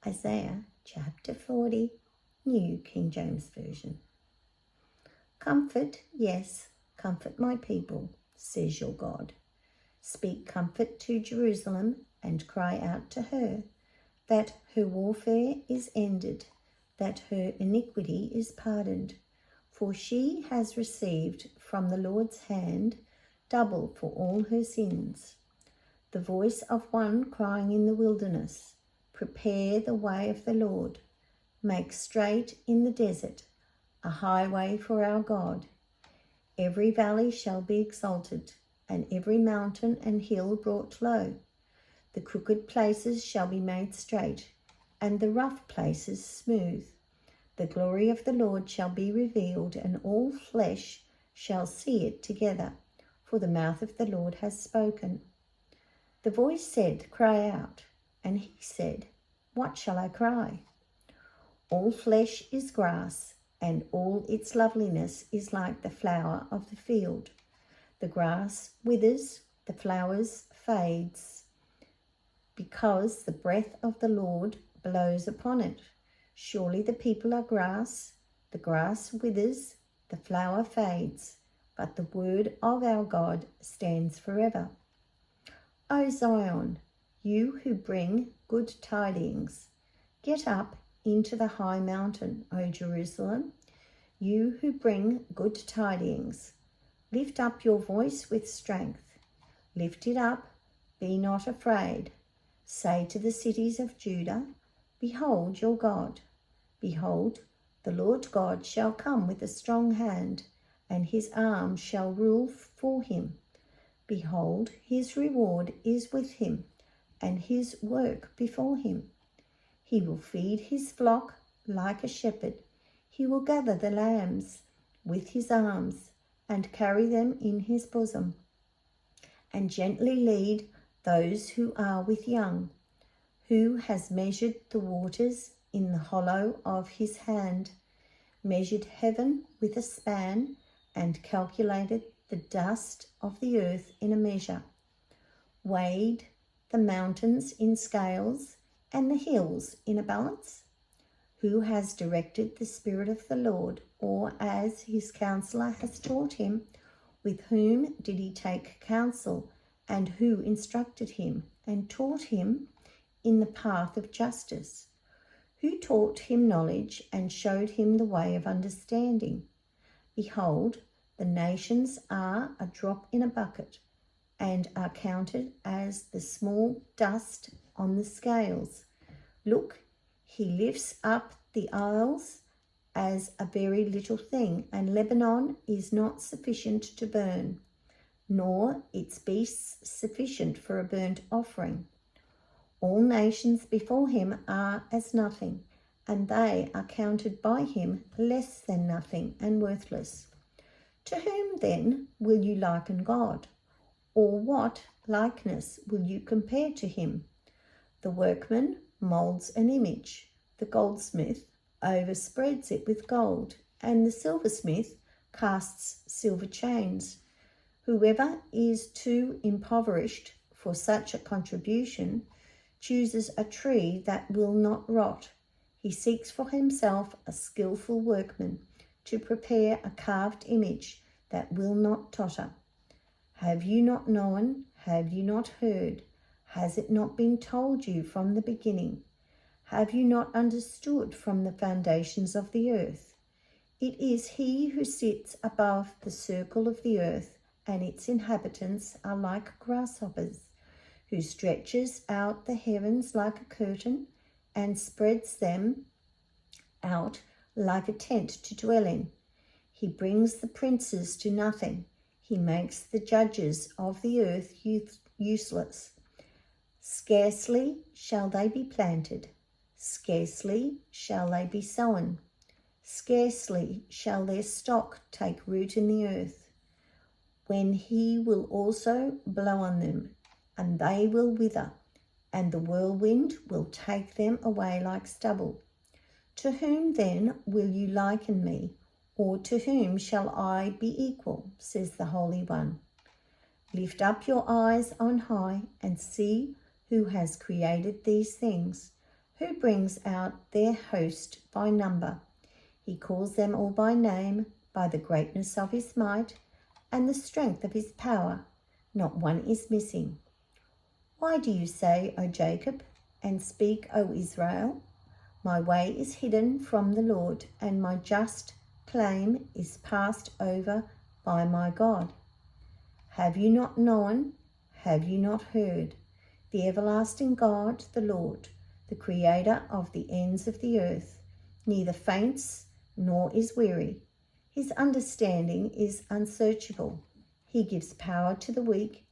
Isaiah chapter 40, New King James Version. Comfort, yes, comfort my people, says your God. Speak comfort to Jerusalem and cry out to her that her warfare is ended, that her iniquity is pardoned. For she has received from the Lord's hand double for all her sins. The voice of one crying in the wilderness, prepare the way of the Lord, make straight in the desert a highway for our God. Every valley shall be exalted, and every mountain and hill brought low. The crooked places shall be made straight, and the rough places smooth. The glory of the Lord shall be revealed, and all flesh shall see it together, for the mouth of the Lord has spoken. The voice said, cry out. And he said, what shall I cry? All flesh is grass, and all its loveliness is like the flower of the field. The grass withers, the flowers fades, because the breath of the Lord blows upon it. Surely the people are grass, the grass withers, the flower fades, but the word of our God stands forever. O Zion, you who bring good tidings, get up into the high mountain, O Jerusalem, you who bring good tidings. Lift up your voice with strength. Lift it up, be not afraid. Say to the cities of Judah, behold your God. Behold, the Lord God shall come with a strong hand, and his arm shall rule for him. Behold, his reward is with him, and his work before him. He will feed his flock like a shepherd. He will gather the lambs with his arms and carry them in his bosom, and gently lead those who are with young. Who has measured the waters in the hollow of his hand, measured heaven with a span, and calculated the dust of the earth in a measure, weighed the mountains in scales and the hills in a balance? Who has directed the Spirit of the Lord, or as his counselor has taught him? With whom did he take counsel, and who instructed him and taught him in the path of justice? Who taught him knowledge and showed him the way of understanding? Behold, the nations are a drop in a bucket, and are counted as the small dust on the scales. Look, he lifts up the isles as a very little thing, and Lebanon is not sufficient to burn, nor its beasts sufficient for a burnt offering. All nations before him are as nothing, and they are counted by him less than nothing and worthless. To whom then will you liken God? Or what likeness will you compare to him? The workman moulds an image, the goldsmith overspreads it with gold, and the silversmith casts silver chains. Whoever is too impoverished for such a contribution chooses a tree that will not rot. He seeks for himself a skillful workman to prepare a carved image that will not totter. Have you not known? Have you not heard? Has it not been told you from the beginning? Have you not understood from the foundations of the earth? It is he who sits above the circle of the earth, and its inhabitants are like grasshoppers, who stretches out the heavens like a curtain and spreads them out like a tent to dwell in. He brings the princes to nothing. He makes the judges of the earth useless. Scarcely shall they be planted, scarcely shall they be sown, scarcely shall their stock take root in the earth. When he will also blow on them, and they will wither, and the whirlwind will take them away like stubble. To whom then will you liken me, or to whom shall I be equal, says the Holy One. Lift up your eyes on high and see who has created these things, who brings out their host by number. He calls them all by name, by the greatness of his might and the strength of his power. Not one is missing. Why do you say, O Jacob, and speak, O Israel? My way is hidden from the Lord, and my just claim is passed over by my God. Have you not known? Have you not heard? The everlasting God, the Lord, the Creator of the ends of the earth, neither faints nor is weary. His understanding is unsearchable. He gives power to the weak,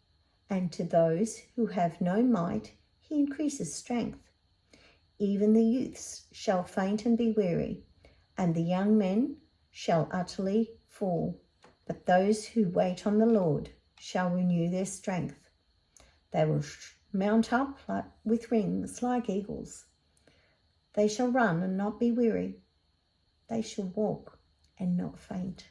and to those who have no might he increases strength. Even the youths shall faint and be weary, and the young men shall utterly fall. But those who wait on the Lord shall renew their strength. They will mount up with wings like eagles. They shall run and not be weary. They shall walk and not faint.